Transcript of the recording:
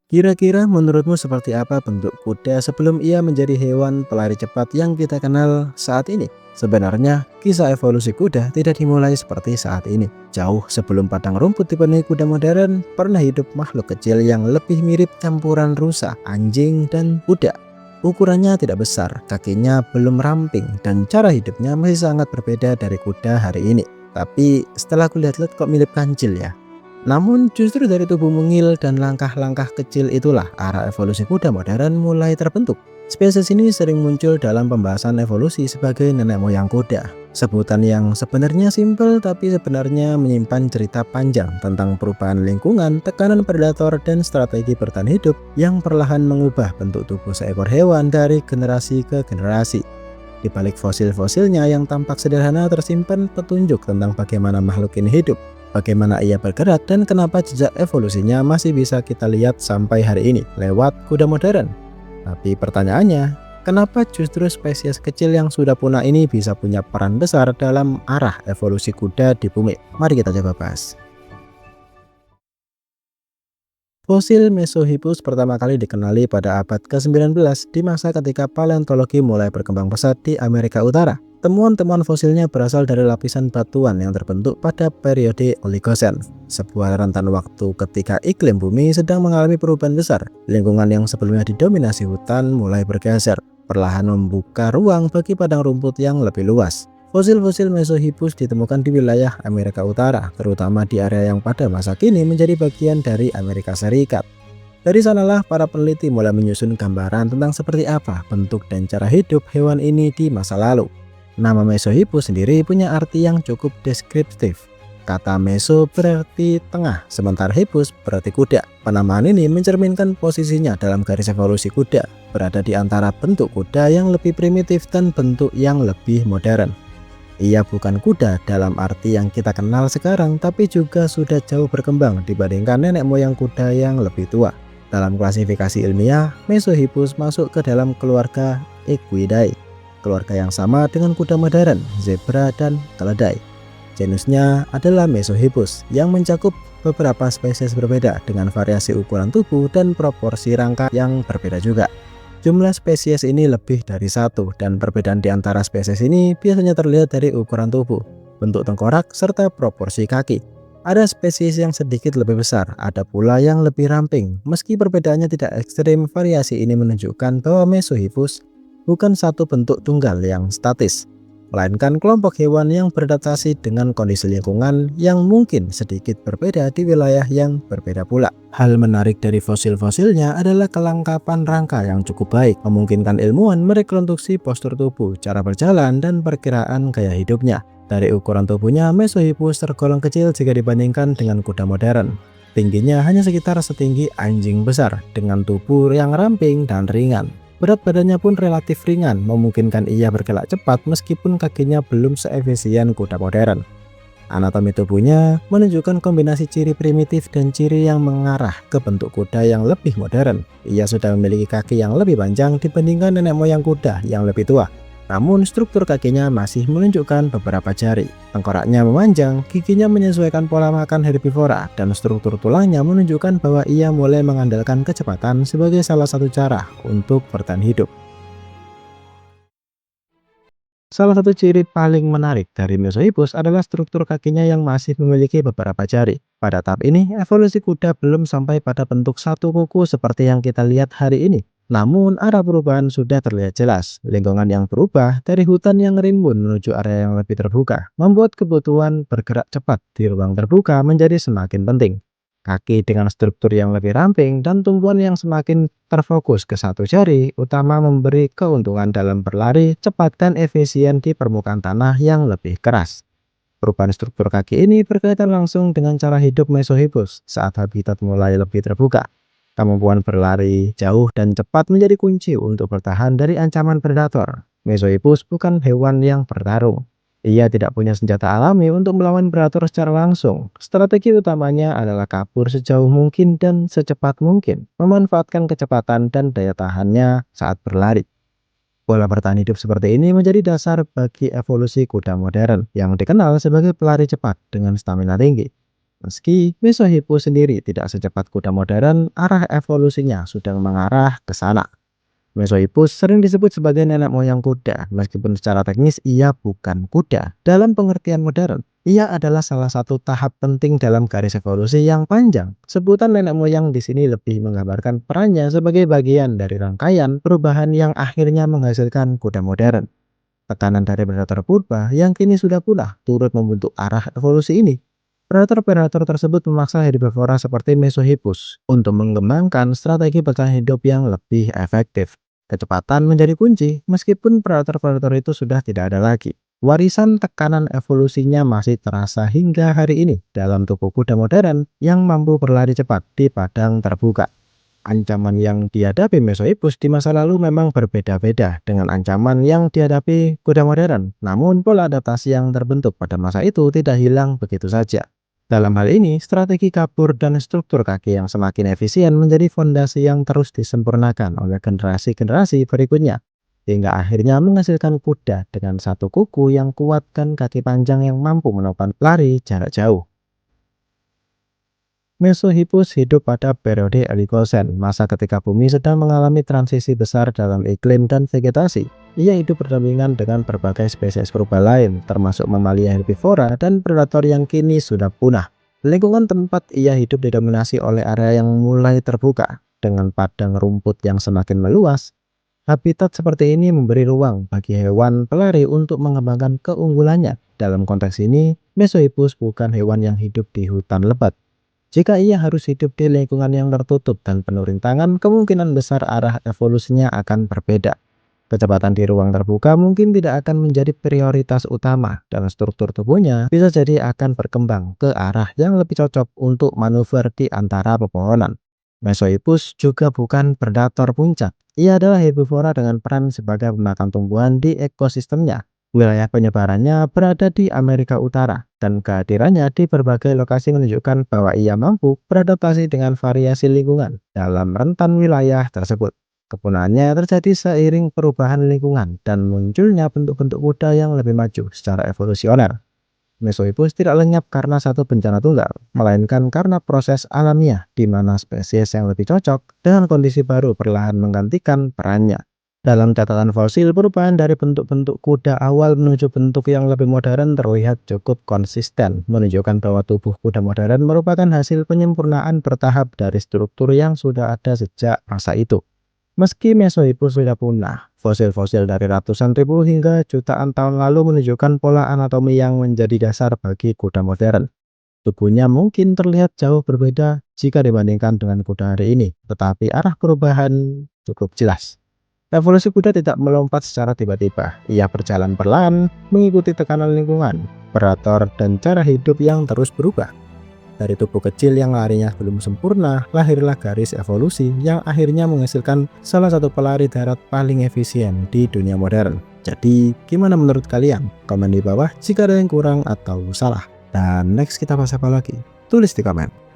Kira-kira menurutmu seperti apa bentuk kuda sebelum ia menjadi hewan pelari cepat yang kita kenal saat ini? Sebenarnya, kisah evolusi kuda tidak dimulai seperti saat ini. Jauh sebelum padang rumput dipenuhi kuda modern, pernah hidup makhluk kecil yang lebih mirip campuran rusa, anjing, dan kuda. Ukurannya tidak besar, kakinya belum ramping, dan cara hidupnya masih sangat berbeda dari kuda hari ini. Tapi setelah aku lihat-lihat kok mirip kancil ya. Namun justru dari tubuh mungil dan langkah-langkah kecil itulah arah evolusi kuda modern mulai terbentuk. Spesies ini sering muncul dalam pembahasan evolusi sebagai nenek moyang kuda. Sebutan yang sebenarnya simpel tapi sebenarnya menyimpan cerita panjang tentang perubahan lingkungan, tekanan predator, dan strategi bertahan hidup yang perlahan mengubah bentuk tubuh seekor hewan dari generasi ke generasi. Di balik fosil-fosilnya yang tampak sederhana tersimpan petunjuk tentang bagaimana makhluk ini hidup, bagaimana ia bergerak, dan kenapa jejak evolusinya masih bisa kita lihat sampai hari ini lewat kuda modern. Tapi pertanyaannya, kenapa justru spesies kecil yang sudah punah ini bisa punya peran besar dalam arah evolusi kuda di bumi? Mari kita coba bahas. Fosil Mesohippus pertama kali dikenali pada abad ke-19 di masa ketika paleontologi mulai berkembang pesat di Amerika Utara. Temuan-temuan fosilnya berasal dari lapisan batuan yang terbentuk pada periode Oligocene, sebuah rentan waktu ketika iklim bumi sedang mengalami perubahan besar. Lingkungan yang sebelumnya didominasi hutan mulai bergeser, perlahan membuka ruang bagi padang rumput yang lebih luas. Fosil-fosil Mesohippus ditemukan di wilayah Amerika Utara, terutama di area yang pada masa kini menjadi bagian dari Amerika Serikat. Dari sanalah para peneliti mulai menyusun gambaran tentang seperti apa bentuk dan cara hidup hewan ini di masa lalu. Nama Mesohippus sendiri punya arti yang cukup deskriptif. Kata meso berarti tengah, sementara hippus berarti kuda. Penamaan ini mencerminkan posisinya dalam garis evolusi kuda, berada di antara bentuk kuda yang lebih primitif dan bentuk yang lebih modern. Ia bukan kuda dalam arti yang kita kenal sekarang, tapi juga sudah jauh berkembang dibandingkan nenek moyang kuda yang lebih tua. Dalam klasifikasi ilmiah, Mesohippus masuk ke dalam keluarga Equidae, keluarga yang sama dengan kuda modern, zebra, dan keledai. Genusnya adalah Mesohippus yang mencakup beberapa spesies berbeda dengan variasi ukuran tubuh dan proporsi rangka yang berbeda juga. Jumlah spesies ini lebih dari satu, dan perbedaan di antara spesies ini biasanya terlihat dari ukuran tubuh, bentuk tengkorak, serta proporsi kaki. Ada spesies yang sedikit lebih besar, ada pula yang lebih ramping. Meski perbedaannya tidak ekstrim, variasi ini menunjukkan bahwa Mesohippus bukan satu bentuk tunggal yang statis, melainkan kelompok hewan yang beradaptasi dengan kondisi lingkungan yang mungkin sedikit berbeda di wilayah yang berbeda pula. Hal menarik dari fosil-fosilnya adalah kelengkapan rangka yang cukup baik, memungkinkan ilmuwan merekonstruksi postur tubuh, cara berjalan, dan perkiraan gaya hidupnya. Dari ukuran tubuhnya, Mesohippus tergolong kecil jika dibandingkan dengan kuda modern. Tingginya hanya sekitar setinggi anjing besar, dengan tubuh yang ramping dan ringan. Berat badannya pun relatif ringan, memungkinkan ia bergerak cepat meskipun kakinya belum seefisien kuda modern. Anatomi tubuhnya menunjukkan kombinasi ciri primitif dan ciri yang mengarah ke bentuk kuda yang lebih modern. Ia sudah memiliki kaki yang lebih panjang dibandingkan nenek moyang kuda yang lebih tua. Namun struktur kakinya masih menunjukkan beberapa jari. Tengkoraknya memanjang, giginya menyesuaikan pola makan herbivora, dan struktur tulangnya menunjukkan bahwa ia mulai mengandalkan kecepatan sebagai salah satu cara untuk bertahan hidup. Salah satu ciri paling menarik dari Mesohippus adalah struktur kakinya yang masih memiliki beberapa jari. Pada tahap ini, evolusi kuda belum sampai pada bentuk satu kuku seperti yang kita lihat hari ini. Namun, arah perubahan sudah terlihat jelas. Lingkungan yang berubah dari hutan yang rimbun menuju area yang lebih terbuka, membuat kebutuhan bergerak cepat di ruang terbuka menjadi semakin penting. Kaki dengan struktur yang lebih ramping dan tumpuan yang semakin terfokus ke satu jari utama memberi keuntungan dalam berlari cepat dan efisien di permukaan tanah yang lebih keras. Perubahan struktur kaki ini berkaitan langsung dengan cara hidup Mesohippus saat habitat mulai lebih terbuka. Kemampuan berlari jauh dan cepat menjadi kunci untuk bertahan dari ancaman predator. Mesohippus bukan hewan yang bertarung. Ia tidak punya senjata alami untuk melawan predator secara langsung. Strategi utamanya adalah kabur sejauh mungkin dan secepat mungkin, memanfaatkan kecepatan dan daya tahannya saat berlari. Pola bertahan hidup seperti ini menjadi dasar bagi evolusi kuda modern yang dikenal sebagai pelari cepat dengan stamina tinggi. Meski Mesohippus sendiri tidak secepat kuda modern, arah evolusinya sudah mengarah ke sana. Mesohippus sering disebut sebagai nenek moyang kuda, meskipun secara teknis ia bukan kuda. Dalam pengertian modern, ia adalah salah satu tahap penting dalam garis evolusi yang panjang. Sebutan nenek moyang di sini lebih menggambarkan perannya sebagai bagian dari rangkaian perubahan yang akhirnya menghasilkan kuda modern. Tekanan dari predator purba yang kini sudah punah turut membentuk arah evolusi ini. Predator-predator tersebut memaksa herbivora seperti Mesohippus untuk mengembangkan strategi bertahan hidup yang lebih efektif. Kecepatan menjadi kunci, meskipun predator-predator itu sudah tidak ada lagi. Warisan tekanan evolusinya masih terasa hingga hari ini dalam tubuh kuda modern yang mampu berlari cepat di padang terbuka. Ancaman yang dihadapi Mesohippus di masa lalu memang berbeda-beda dengan ancaman yang dihadapi kuda modern. Namun pola adaptasi yang terbentuk pada masa itu tidak hilang begitu saja. Dalam hal ini, strategi kabur dan struktur kaki yang semakin efisien menjadi fondasi yang terus disempurnakan oleh generasi-generasi berikutnya. Hingga akhirnya menghasilkan kuda dengan satu kuku yang kuat dan kaki panjang yang mampu menopang lari jarak jauh. Mesohippus hidup pada periode Oligocene, masa ketika bumi sedang mengalami transisi besar dalam iklim dan vegetasi. Ia hidup berdampingan dengan berbagai spesies purba lain, termasuk mamalia herbivora dan predator yang kini sudah punah. Lingkungan tempat ia hidup didominasi oleh area yang mulai terbuka, dengan padang rumput yang semakin meluas. Habitat seperti ini memberi ruang bagi hewan pelari untuk mengembangkan keunggulannya. Dalam konteks ini, Mesohippus bukan hewan yang hidup di hutan lebat. Jika ia harus hidup di lingkungan yang tertutup dan penuh rintangan, kemungkinan besar arah evolusinya akan berbeda. Kecepatan di ruang terbuka mungkin tidak akan menjadi prioritas utama, dan struktur tubuhnya bisa jadi akan berkembang ke arah yang lebih cocok untuk manuver di antara pepohonan. Mesohippus juga bukan predator puncak. Ia adalah herbivora dengan peran sebagai pemakan tumbuhan di ekosistemnya. Wilayah penyebarannya berada di Amerika Utara, dan kehadirannya di berbagai lokasi menunjukkan bahwa ia mampu beradaptasi dengan variasi lingkungan dalam rentan wilayah tersebut. Kepunahannya terjadi seiring perubahan lingkungan dan munculnya bentuk-bentuk kuda yang lebih maju secara evolusioner. Mesohippus tidak lenyap karena satu bencana tunggal, melainkan karena proses alamiah di mana spesies yang lebih cocok dengan kondisi baru perlahan menggantikan perannya. Dalam catatan fosil, perubahan dari bentuk-bentuk kuda awal menuju bentuk yang lebih modern terlihat cukup konsisten, menunjukkan bahwa tubuh kuda modern merupakan hasil penyempurnaan bertahap dari struktur yang sudah ada sejak masa itu. Meski Mesohippus sudah punah, fosil-fosil dari ratusan ribu hingga jutaan tahun lalu menunjukkan pola anatomi yang menjadi dasar bagi kuda modern. Tubuhnya mungkin terlihat jauh berbeda jika dibandingkan dengan kuda hari ini, tetapi arah perubahan cukup jelas. Evolusi kuda tidak melompat secara tiba-tiba. Ia berjalan perlahan, mengikuti tekanan lingkungan, predator, dan cara hidup yang terus berubah. Dari tubuh kecil yang larinya belum sempurna, lahirlah garis evolusi yang akhirnya menghasilkan salah satu pelari darat paling efisien di dunia modern. Jadi, gimana menurut kalian? Komen di bawah jika ada yang kurang atau salah. Dan next kita bahas apa lagi? Tulis di komen.